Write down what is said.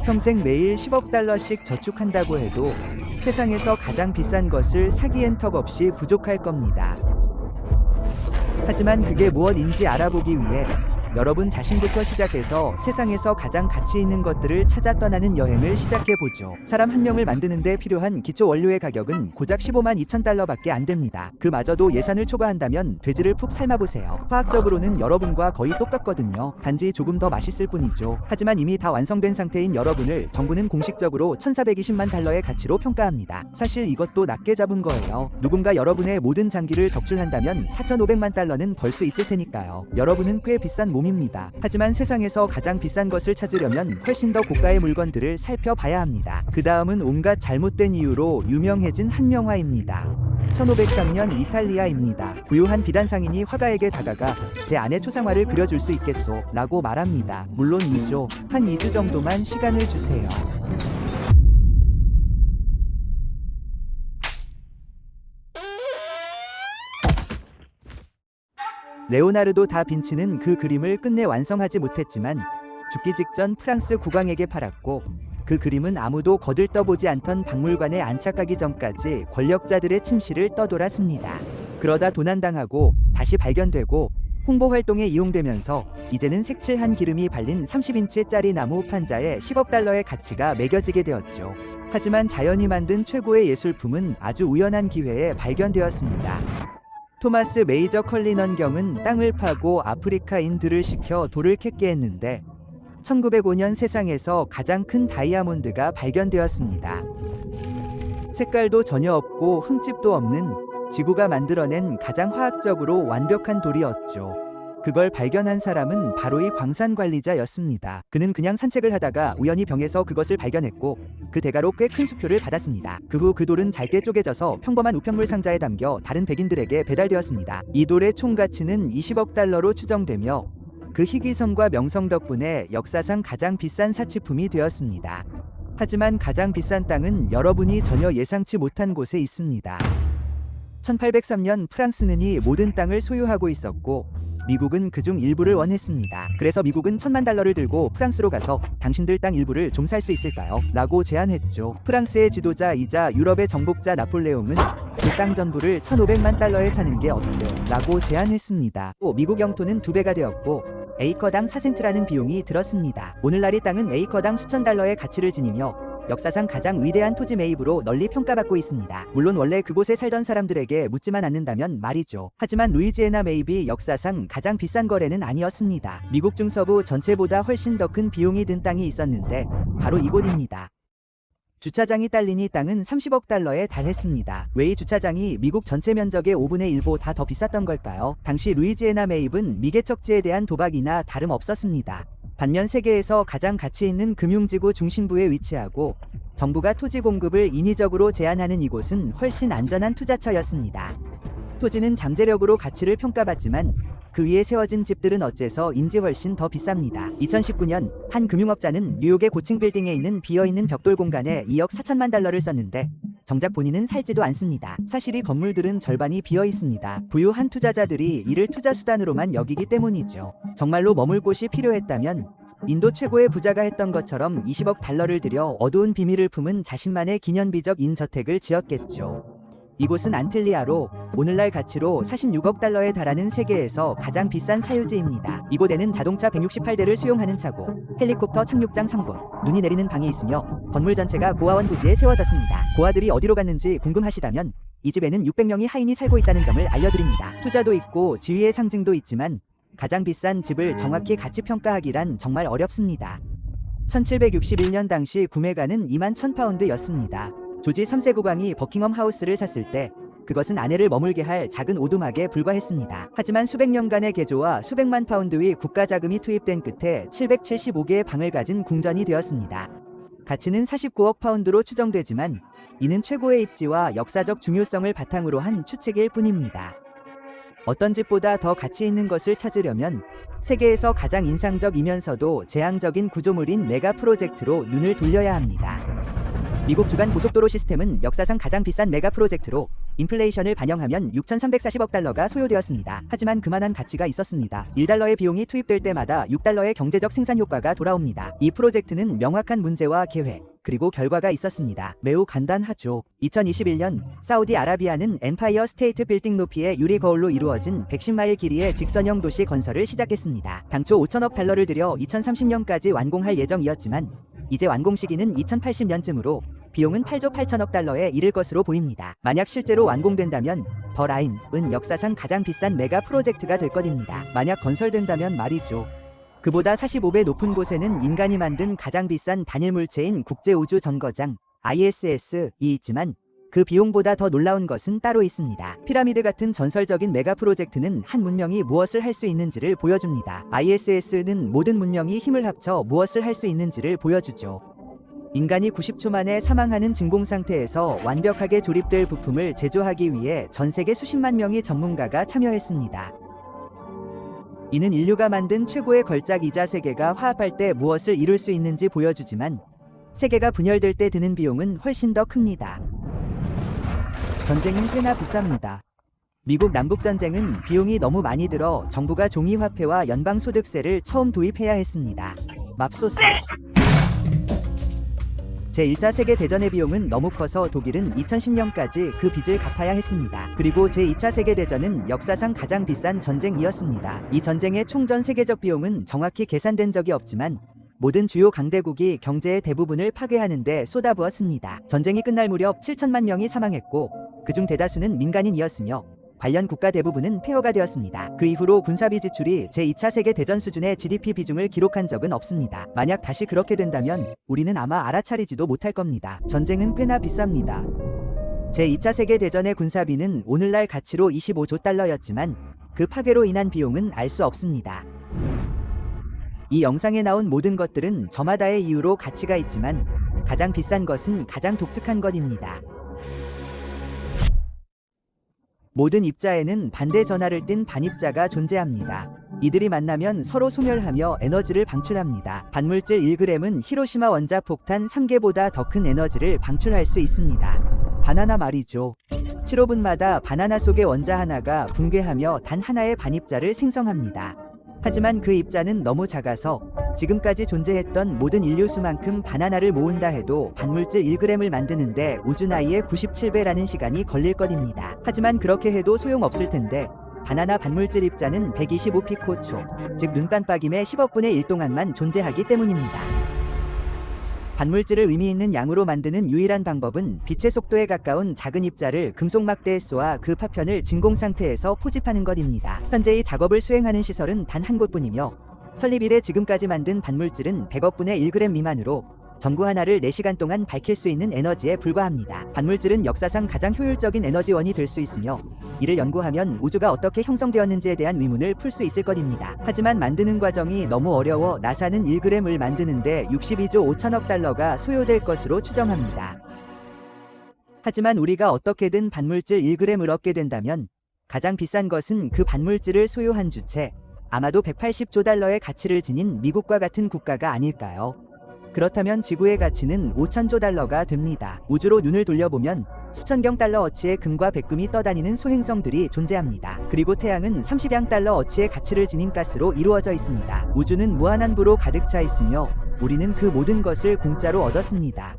평생 매일 10억 달러씩 저축한다고 해도 세상에서 가장 비싼 것을 사기엔 턱없이 부족할 겁니다. 하지만 그게 무엇인지 알아보기 위해 여러분 자신부터 시작해서 세상에서 가장 가치 있는 것들을 찾아 떠나는 여행을 시작해보죠. 사람 한 명을 만드는데 필요한 기초 원료의 가격은 고작 15만 2천 달러밖에 안 됩니다. 그마저도 예산을 초과한다면 돼지를 푹 삶아보세요. 화학적으로는 여러분과 거의 똑같거든요. 단지 조금 더 맛있을 뿐이죠. 하지만 이미 다 완성된 상태인 여러분을 정부는 공식적으로 1,420만 달러의 가치로 평가합니다. 사실 이것도 낮게 잡은 거예요. 누군가 여러분의 모든 장기를 적출한다면 4,500만 달러는 벌 수 있을 테니까요. 여러분은 꽤 비싼 몸입니다. 하지만 세상에서 가장 비싼 것을 찾으려면 훨씬 더 고가의 물건들을 살펴봐야 합니다. 그 다음은 온갖 잘못된 이유로 유명해진 한 명화입니다. 1503년 이탈리아입니다. 부유한 비단 상인이 화가에게 다가가 제 아내 초상화를 그려줄 수 있겠소? 라고 말합니다. 물론이죠. 한 2주 정도만 시간을 주세요. 레오나르도 다 빈치는 그 그림을 끝내 완성하지 못했지만 죽기 직전 프랑스 국왕에게 팔았고 그 그림은 아무도 거들떠보지 않던 박물관에 안착하기 전까지 권력자들의 침실을 떠돌았습니다. 그러다 도난당하고 다시 발견되고 홍보 활동에 이용되면서 이제는 색칠한 기름이 발린 30인치짜리 나무 판자에 10억 달러의 가치가 매겨지게 되었죠. 하지만 자연이 만든 최고의 예술품은 아주 우연한 기회에 발견되었습니다. 토마스 메이저 컬리넌 경은 땅을 파고 아프리카인들을 시켜 돌을 캐게 했는데 1905년 세상에서 가장 큰 다이아몬드가 발견되었습니다. 색깔도 전혀 없고 흠집도 없는 지구가 만들어낸 가장 화학적으로 완벽한 돌이었죠. 그걸 발견한 사람은 바로 이 광산 관리자였습니다. 그는 그냥 산책을 하다가 우연히 병에서 그것을 발견했고 그 대가로 꽤 큰 수표를 받았습니다. 그 후 그 돌은 잘게 쪼개져서 평범한 우편물 상자에 담겨 다른 백인들에게 배달되었습니다. 이 돌의 총 가치는 20억 달러로 추정되며 그 희귀성과 명성 덕분에 역사상 가장 비싼 사치품이 되었습니다. 하지만 가장 비싼 땅은 여러분이 전혀 예상치 못한 곳에 있습니다. 1803년 프랑스는 이 모든 땅을 소유하고 있었고 미국은 그중 일부를 원했습니다. 그래서 미국은 1,000만 달러를 들고 프랑스로 가서 당신들 땅 일부를 좀 살 수 있을까요? 라고 제안했죠. 프랑스의 지도자이자 유럽의 정복자 나폴레옹은 그 땅 전부를 1,500만 달러에 사는 게 어때? 라고 제안했습니다. 또 미국 영토는 2배가 되었고 에이커당 4센트라는 비용이 들었습니다. 오늘날 이 땅은 에이커당 수천 달러의 가치를 지니며 역사상 가장 위대한 토지 매입으로 널리 평가받고 있습니다. 물론 원래 그곳에 살던 사람들에게 묻지만 않는다면 말이죠. 하지만 루이지애나 매입이 역사상 가장 비싼 거래는 아니었습니다. 미국 중서부 전체보다 훨씬 더 큰 비용이 든 땅이 있었는데 바로 이곳입니다. 주차장이 딸린 이 땅은 30억 달러에 달했습니다. 왜 이 주차장이 미국 전체 면적의 5분의 1보다 더 비쌌던 걸까요? 당시 루이지애나 매입은 미개척지에 대한 도박이나 다름없었습니다. 반면 세계에서 가장 가치 있는 금융지구 중심부에 위치하고 정부가 토지 공급을 인위적으로 제한하는 이곳은 훨씬 안전한 투자처였습니다. 토지는 잠재력으로 가치를 평가받지만 그 위에 세워진 집들은 어째서인지 훨씬 더 비쌉니다. 2019년 한 금융업자는 뉴욕의 고층 빌딩에 있는 비어있는 벽돌 공간에 2억 4천만 달러를 썼는데 정작 본인은 살지도 않습니다. 사실 이 건물들은 절반이 비어 있습니다. 부유한 투자자들이 이를 투자 수단으로만 여기기 때문이죠. 정말로 머물 곳이 필요했다면 인도 최고의 부자가 했던 것처럼 20억 달러를 들여 어두운 비밀을 품은 자신만의 기념비적 인저택을 지었겠죠. 이곳은 안틀리아로 오늘날 가치로 46억 달러에 달하는 세계에서 가장 비싼 사유지입니다. 이곳에는 자동차 168대를 수용하는 차고 헬리콥터 착륙장 3곳, 눈이 내리는 방이 있으며 건물 전체가 고아원 부지에 세워졌습니다. 고아들이 어디로 갔는지 궁금하시다면 이 집에는 600명의 하인이 살고 있다는 점을 알려드립니다. 투자도 있고 지위의 상징도 있지만 가장 비싼 집을 정확히 가치 평가하기란 정말 어렵습니다. 1761년 당시 구매가는 2만 1,000파운드였습니다. 조지 3세 국왕이 버킹엄 하우스를 샀을 때 그것은 아내를 머물게 할 작은 오두막에 불과했습니다. 하지만 수백 년간의 개조와 수백만 파운드의 국가 자금이 투입된 끝에 775개의 방을 가진 궁전이 되었습니다. 가치는 49억 파운드로 추정되지만 이는 최고의 입지와 역사적 중요성을 바탕으로 한 추측일 뿐입니다. 어떤 집보다 더 가치 있는 것을 찾으려면 세계에서 가장 인상적이면서도 재앙적인 구조물인 메가 프로젝트로 눈을 돌려야 합니다. 미국 주간 고속도로 시스템은 역사상 가장 비싼 메가 프로젝트로 인플레이션을 반영하면 6,340억 달러가 소요되었습니다. 하지만 그만한 가치가 있었습니다. 1달러의 비용이 투입될 때마다 6달러의 경제적 생산 효과가 돌아옵니다. 이 프로젝트는 명확한 문제와 계획, 그리고 결과가 있었습니다. 매우 간단하죠. 2021년 사우디아라비아는 엠파이어 스테이트 빌딩 높이의 유리 거울로 이루어진 110마일 길이의 직선형 도시 건설을 시작했습니다. 당초 5천억 달러를 들여 2030년까지 완공할 예정이었지만 이제 완공 시기는 2080년쯤으로 비용은 8조 8천억 달러에 이를 것으로 보입니다. 만약 실제로 완공된다면 더 라인은 역사상 가장 비싼 메가 프로젝트가 될 것입니다. 만약 건설된다면 말이죠. 그보다 45배 높은 곳에는 인간이 만든 가장 비싼 단일 물체인 국제우주정거장 ISS이 있지만 그 비용보다 더 놀라운 것은 따로 있습니다. 피라미드 같은 전설적인 메가 프로젝트는 한 문명이 무엇을 할 수 있는지를 보여줍니다. ISS는 모든 문명이 힘을 합쳐 무엇을 할 수 있는지를 보여주죠. 인간이 90초 만에 사망하는 진공 상태에서 완벽하게 조립될 부품을 제조하기 위해 전 세계 수십만 명의 전문가가 참여했습니다. 이는 인류가 만든 최고의 걸작이자 세계가 화합할 때 무엇을 이룰 수 있는지 보여주지만 세계가 분열될 때 드는 비용은 훨씬 더 큽니다. 전쟁은 꽤나 비쌉니다. 미국 남북전쟁은 비용이 너무 많이 들어 정부가 종이화폐와 연방소득세를 처음 도입해야 했습니다. 맙소사. 제1차 세계대전의 비용은 너무 커서 독일은 2010년까지 그 빚을 갚아야 했습니다. 그리고 제2차 세계대전은 역사상 가장 비싼 전쟁이었습니다. 이 전쟁의 총전 세계적 비용은 정확히 계산된 적이 없지만 모든 주요 강대국이 경제의 대부분을 파괴하는 데 쏟아부었습니다. 전쟁이 끝날 무렵 7천만 명이 사망했고 그중 대다수는 민간인이었으며 관련 국가 대부분은 폐허가 되었습니다. 그 이후로 군사비 지출이 제2차 세계대전 수준의 GDP 비중을 기록한 적은 없습니다. 만약 다시 그렇게 된다면 우리는 아마 알아차리지도 못할 겁니다. 전쟁은 꽤나 비쌉니다. 제2차 세계대전의 군사비는 오늘날 가치로 25조 달러였지만 그 파괴로 인한 비용은 알 수 없습니다. 이 영상에 나온 모든 것들은 저마다의 이유로 가치가 있지만 가장 비싼 것은 가장 독특한 것입니다. 모든 입자에는 반대 전하를 띤 반입자가 존재합니다. 이들이 만나면 서로 소멸하며 에너지를 방출합니다. 반물질 1g은 히로시마 원자폭탄 3개보다 더 큰 에너지를 방출할 수 있습니다. 바나나 말이죠. 7호분마다 바나나 속의 원자 하나가 붕괴하며 단 하나의 반입자를 생성합니다. 하지만 그 입자는 너무 작아서 지금까지 존재했던 모든 인류 수만큼 바나나를 모은다 해도 반물질 1g을 만드는데 우주 나이의 97배라는 시간이 걸릴 것입니다. 하지만 그렇게 해도 소용없을 텐데 바나나 반물질 입자는 125피코초, 즉 눈 깜빡임의 10억분의 1 동안만 존재하기 때문입니다. 반물질을 의미 있는 양으로 만드는 유일한 방법은 빛의 속도에 가까운 작은 입자를 금속 막대에 쏘아 그 파편을 진공 상태에서 포집하는 것입니다. 현재 이 작업을 수행하는 시설은 단 한 곳뿐이며 설립 이래 지금까지 만든 반물질은 100억분의 1g 미만으로 전구 하나를 4시간 동안 밝힐 수 있는 에너지에 불과합니다. 반물질은 역사상 가장 효율적인 에너지원이 될 수 있으며 이를 연구하면 우주가 어떻게 형성되었는지에 대한 의문을 풀 수 있을 것입니다. 하지만 만드는 과정이 너무 어려워 나사는 1g을 만드는데 62조 5천억 달러가 소요될 것으로 추정합니다. 하지만 우리가 어떻게든 반물질 1g을 얻게 된다면 가장 비싼 것은 그 반물질을 소유한 주체, 아마도 180조 달러의 가치를 지닌 미국과 같은 국가가 아닐까요? 그렇다면 지구의 가치는 5천조 달러가 됩니다. 우주로 눈을 돌려보면 수천경 달러 어치의 금과 백금이 떠다니는 소행성들이 존재합니다. 그리고 태양은 30양 달러 어치의 가치를 지닌 가스로 이루어져 있습니다. 우주는 무한한 부로 가득 차 있으며 우리는 그 모든 것을 공짜로 얻었습니다.